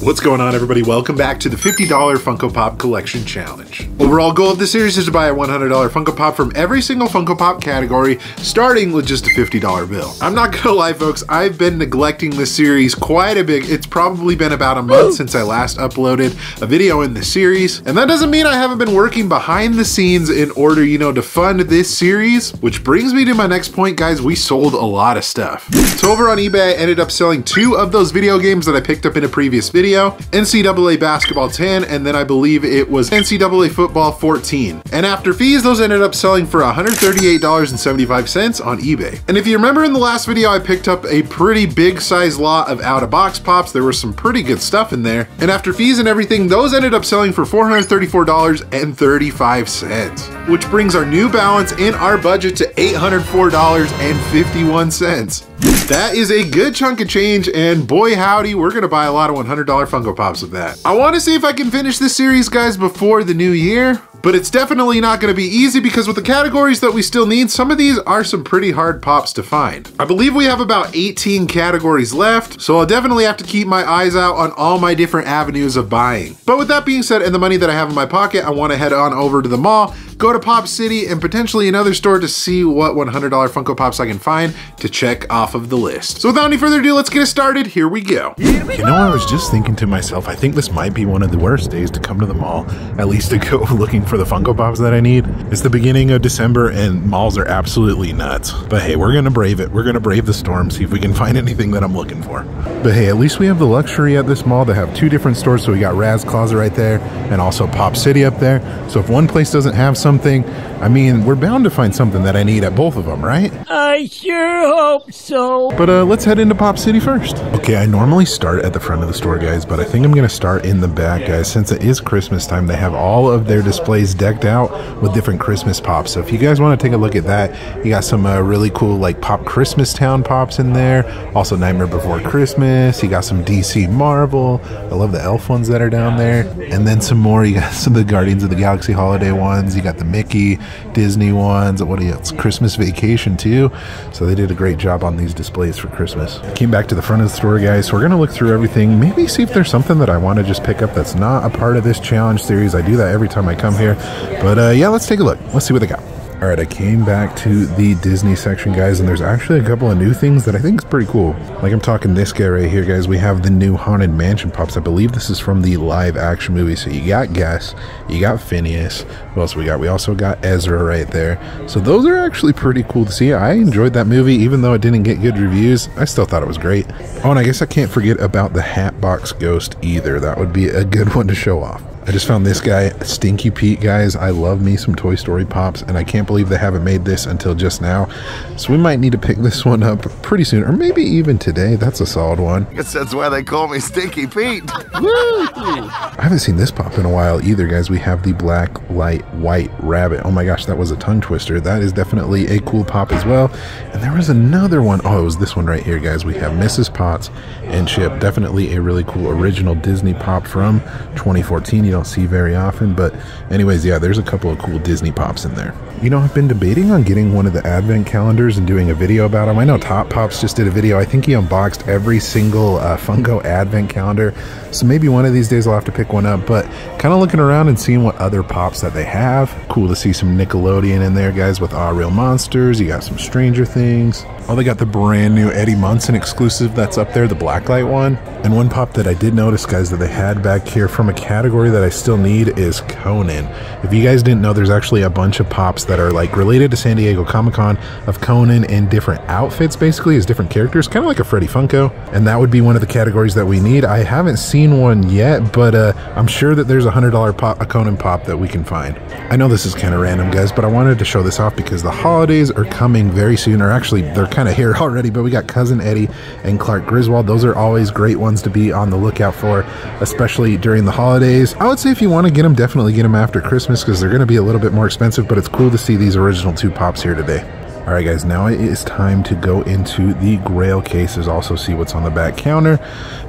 What's going on, everybody? Welcome back to the $50 Funko Pop Collection Challenge. Overall goal of the series is to buy a $100 Funko Pop from every single Funko Pop category, starting with just a $50 bill. I'm not gonna lie, folks, I've been neglecting this series quite a bit. It's probably been about a month since I last uploaded a video in the series, and that doesn't mean I haven't been working behind the scenes in order, to fund this series, which brings me to my next point, guys. We sold a lot of stuff. So over on eBay, I ended up selling 2 of those video games that I picked up in a previous video. NCAA Basketball 10, and then I believe it was NCAA Football 14. And after fees, those ended up selling for $138.75 on eBay. And if you remember in the last video, I picked up a pretty big size lot of out-of-box pops. There was some pretty good stuff in there. And after fees and everything, those ended up selling for $434.35, which brings our new balance in our budget to $804.51. That is a good chunk of change, and boy howdy, we're gonna buy a lot of $100 Funko Pops with that. I wanna see if I can finish this series, guys, before the new year, but it's definitely not gonna be easy because with the categories that we still need, some of these are some pretty hard pops to find. I believe we have about 18 categories left, so I'll definitely have to keep my eyes out on all my different avenues of buying. But with that being said, and the money that I have in my pocket, I wanna head on over to the mall, go to Pop City, and potentially another store to see what $100 Funko Pops I can find to check off of the list. So without any further ado, let's get it started. Here we go. I was just thinking to myself, I think this might be one of the worst days to come to the mall, at least to go looking for the Funko Pops that I need. It's the beginning of December and malls are absolutely nuts. But hey, we're gonna brave it. We're gonna brave the storm, see if we can find anything that I'm looking for. But hey, at least we have the luxury at this mall to have 2 different stores. So we got Raz Closet right there and also Pop City up there. So if one place doesn't have something, I mean, we're bound to find something that I need at both of them, right? I sure hope so. But let's head into Pop City first. Okay, I normally start at the front of the store, guys, but I think I'm gonna start in the back, guys. Since it is Christmas time, they have all of their displays decked out with different Christmas pops. So if you guys wanna take a look at that, you got some really cool like Pop Christmas Town pops in there. Also Nightmare Before Christmas. You got some DC Marvel. I love the elf ones that are down there. And then some more, you got some of the Guardians of the Galaxy holiday ones. You got the Mickey, Disney ones. What do you, it's Christmas Vacation too. So they did a great job on these displays for Christmas. Came back to the front of the store, guys, so we're gonna look through everything, maybe see if there's something that I want to just pick up that's not a part of this challenge series. I do that every time I come here, but yeah, let's take a look. Let's see what they got. All right, I came back to the Disney section, guys, and there's actually a couple of new things that I think is pretty cool. Like I'm talking this guy right here, guys. We have the new Haunted Mansion pops. I believe this is from the live action movie. So you got Gus, you got Phineas. What else we got? We also got Ezra right there. So those are actually pretty cool to see. I enjoyed that movie, even though it didn't get good reviews. I still thought it was great. Oh, and I guess I can't forget about the Hatbox Ghost either. That would be a good one to show off. I just found this guy, Stinky Pete, guys. I love me some Toy Story pops, and I can't believe they haven't made this until just now. So we might need to pick this one up pretty soon, or maybe even today. That's a solid one. I guess that's why they call me Stinky Pete. I haven't seen this pop in a while either, guys. We have the Black Light White Rabbit. Oh my gosh, that was a tongue twister. That is definitely a cool pop as well. And there was another one. Oh, it was this one right here, guys. We have Mrs. Potts and Chip. Definitely a really cool original Disney pop from 2014. You don't see very often, but anyways, yeah, there's a couple of cool Disney pops in there. I've been debating on getting one of the advent calendars and doing a video about them. I know Top Pops just did a video. I think he unboxed every single Funko advent calendar, so maybe one of these days I'll have to pick one up. But kind of looking around and seeing what other pops that they have. Cool to see some Nickelodeon in there, guys, with All Real Monsters. You got some Stranger Things. Oh, they got the brand new Eddie Munson exclusive that's up there, the Blacklight one. And one pop that I did notice, guys, that they had back here from a category that I still need is Conan. If you guys didn't know, there's actually a bunch of pops that are like related to San Diego Comic-Con of Conan in different outfits, basically as different characters, kind of like a Freddy Funko. And that would be one of the categories that we need. I haven't seen one yet, but I'm sure that there's a $100 pop, a Conan pop that we can find. I know this is kind of random, guys, but I wanted to show this off because the holidays are coming very soon, or actually they're kind of here already, but we got Cousin Eddie and Clark Griswold. Those are always great ones to be on the lookout for, especially during the holidays. I would say if you want to get them, definitely get them after Christmas because they're going to be a little bit more expensive, but it's cool to see these original 2 pops here today. All right, guys, now it is time to go into the Grail cases, also see what's on the back counter.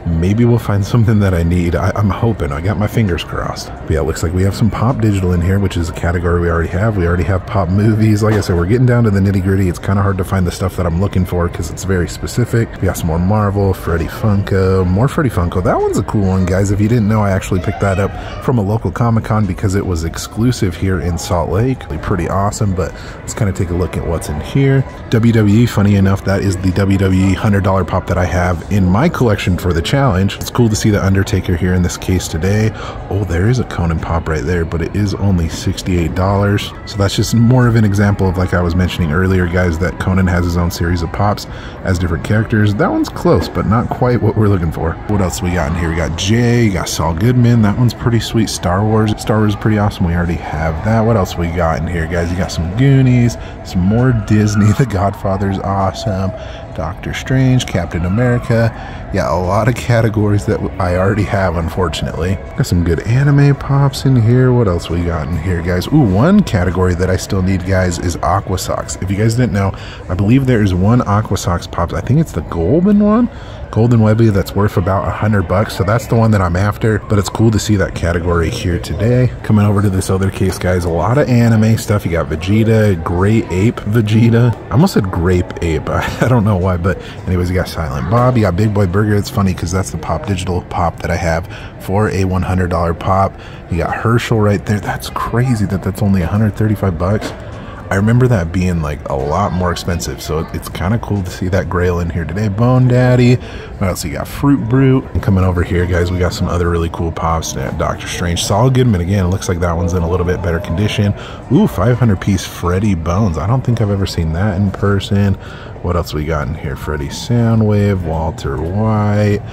Maybe we'll find something that I need. I'm hoping. I got my fingers crossed. But yeah, it looks like we have some Pop Digital in here, which is a category we already have. We already have Pop Movies. Like I said, we're getting down to the nitty gritty. It's kind of hard to find the stuff that I'm looking for because it's very specific. We got some more Marvel, Freddy Funko, more Freddy Funko. That one's a cool one, guys. If you didn't know, I actually picked that up from a local Comic-Con because it was exclusive here in Salt Lake. Pretty awesome, but let's kind of take a look at what's in here. WWE, funny enough, that is the WWE $100 pop that I have in my collection for the challenge. It's cool to see the Undertaker here in this case today. Oh, there is a Conan pop right there, but it is only $68. So that's just more of an example of, like I was mentioning earlier, guys, that Conan has his own series of pops as different characters. That one's close, but not quite what we're looking for. What else we got in here? We got Jay, you got Saul Goodman. That one's pretty sweet. Star Wars is pretty awesome. We already have that. What else we got in here, guys? You got some Goonies, some more Disney. The Godfather's awesome. Doctor Strange, Captain America. Yeah, a lot of categories that I already have, unfortunately. Got some good anime pops in here. What else we got in here, guys? Ooh, one category that I still need, guys, is Aqua Socks. If you guys didn't know, I believe there is one Aqua Socks pops. I think it's the golden one. Golden Webby, that's worth about $100, so that's the one that I'm after. But it's cool to see that category here today. Coming over to this other case, guys, a lot of anime stuff. You got Vegeta, Great Ape Vegeta. I almost said Grape Ape. I don't know why, but anyways, you got Silent Bob. You got Big Boy Burger. It's funny because that's the Pop Digital pop that I have for a $100 pop. You got Herschel right there. That's crazy that that's only $135. I remember that being like a lot more expensive, so it's kind of cool to see that Grail in here today. Bone Daddy. What else? You got Fruit Brute. And coming over here, guys, we got some other really cool pops. Doctor Strange, Saul Goodman again. It looks like that one's in a little bit better condition. Ooh, 500-piece Freddy Bones. I don't think I've ever seen that in person. What else we got in here? Freddy Soundwave, Walter White.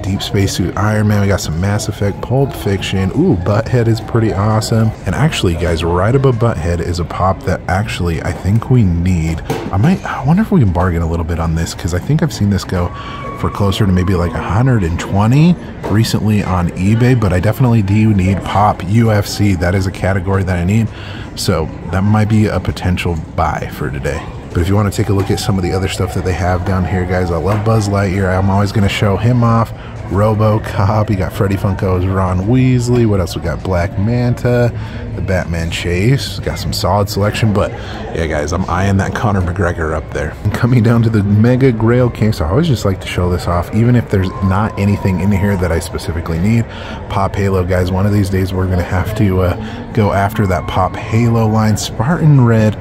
Deep Spacesuit Iron Man. We got some Mass Effect, Pulp Fiction. Ooh, Butthead is pretty awesome. And actually, guys, right above Butthead is a pop that actually I think we need. I wonder if we can bargain a little bit on this, because I think I've seen this go for closer to maybe like 120 recently on eBay, but I definitely do need Pop UFC. That is a category that I need. So that might be a potential buy for today. But if you want to take a look at some of the other stuff that they have down here, guys, I love Buzz Lightyear. I'm always going to show him off. RoboCop. You got Freddy Funko's Ron Weasley. What else? We got Black Manta, the Batman Chase. Got some solid selection, but yeah, guys, I'm eyeing that Conor McGregor up there. And coming down to the Mega Grail case, I always just like to show this off, even if there's not anything in here that I specifically need. Pop Halo, guys. One of these days we're going to have to go after that Pop Halo line. Spartan Red.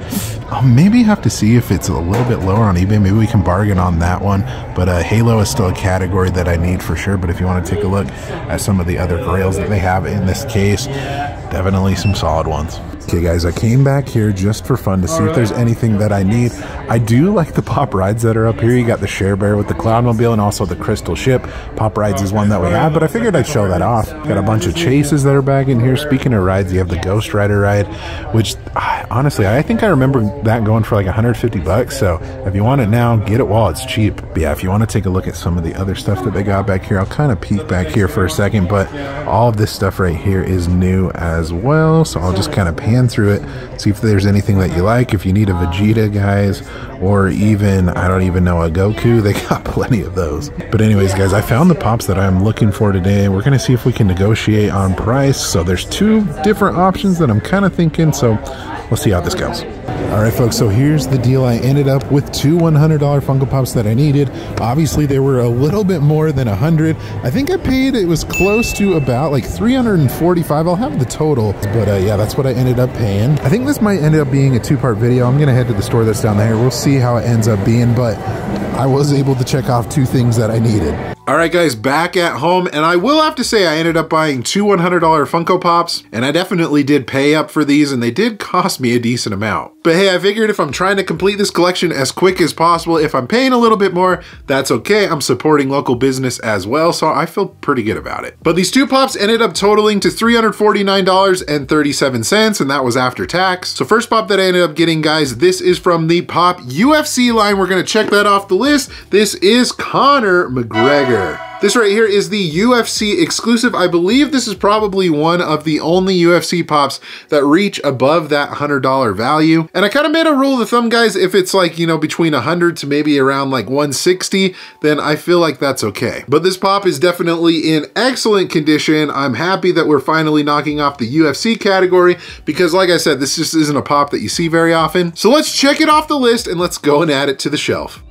I'll maybe have to see if it's a little bit lower on eBay. Maybe we can bargain on that one. But Halo is still a category that I need for sure. But if you want to take a look at some of the other grails that they have in this case, definitely some solid ones. Okay, guys, I came back here just for fun to see if there's anything that I need. I do like the Pop Rides that are up here. You got the Share Bear with the Cloudmobile and also the Crystal Ship. Pop Rides is one that we have, but I figured I'd show that off. Got a bunch of chases that are back in here. Speaking of rides, you have the Ghost Rider ride, which honestly, I think I remember that going for like $150. So if you want it now, get it while it's cheap. But yeah, if you want to take a look at some of the other stuff that they got back here, I'll kind of peek back here for a second, but all of this stuff right here is new as well. So I'll just kind of pan through it, see if there's anything that you like. If you need a Vegeta, guys, or even, I don't even know, a Goku, they got plenty of those. But anyways, guys, I found the pops that I'm looking for today. We're gonna see if we can negotiate on price. So there's two different options that I'm kind of thinking, so we'll see how this goes. All right, folks, so here's the deal. I ended up with two $100 Funko Pops that I needed. Obviously, they were a little bit more than 100. I think I paid, it was close to about like 345. I'll have the total, but yeah, that's what I ended up paying. I think this might end up being a two-part video. I'm gonna head to the store that's down there. We'll see how it ends up being, but I was able to check off two things that I needed. All right, guys, back at home, and I will have to say I ended up buying two $100 Funko Pops, and I definitely did pay up for these, and they did cost me a decent amount. But hey, I figured if I'm trying to complete this collection as quick as possible, if I'm paying a little bit more, that's okay. I'm supporting local business as well, so I feel pretty good about it. But these two pops ended up totaling to $349.37, and that was after tax. So first pop that I ended up getting, guys, this is from the Pop UFC line. We're gonna check that off the list. This is Conor McGregor. Warrior. This right here is the UFC exclusive. I believe this is probably one of the only UFC pops that reach above that $100 value. And I kind of made a rule of thumb, guys, if it's like, you know, between 100 to maybe around like 160, then I feel like that's okay. But this pop is definitely in excellent condition. I'm happy that we're finally knocking off the UFC category because, like I said, this just isn't a pop that you see very often. So let's check it off the list and let's go and add it to the shelf.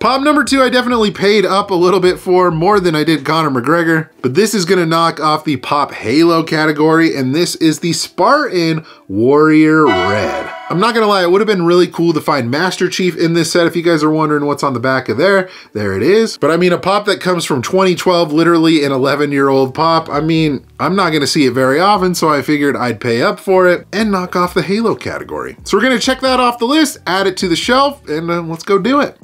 Pop number 2, I definitely paid up a little bit for, more than I did Conor McGregor, but this is gonna knock off the Pop Halo category, and this is the Spartan Warrior Red. I'm not gonna lie, it would have been really cool to find Master Chief in this set. If you guys are wondering what's on the back of there it is. But I mean, a pop that comes from 2012, literally an 11-year-old pop, I mean, I'm not gonna see it very often, so I figured I'd pay up for it and knock off the Halo category. So we're gonna check that off the list, add it to the shelf, and let's go do it.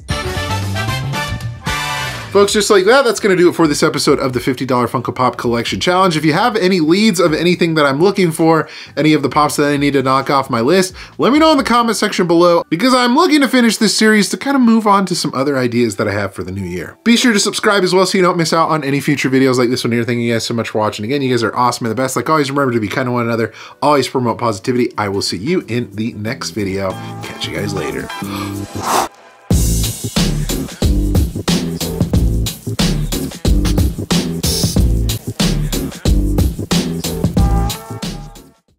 Folks, just like that, that's going to do it for this episode of the $50 Funko Pop Collection Challenge. If you have any leads of anything that I'm looking for, any of the pops that I need to knock off my list, let me know in the comment section below, because I'm looking to finish this series to kind of move on to some other ideas that I have for the new year. Be sure to subscribe as well so you don't miss out on any future videos like this one here. Thank you guys so much for watching. Again, you guys are awesome and the best. Like always, remember to be kind to one another. Always promote positivity. I will see you in the next video. Catch you guys later.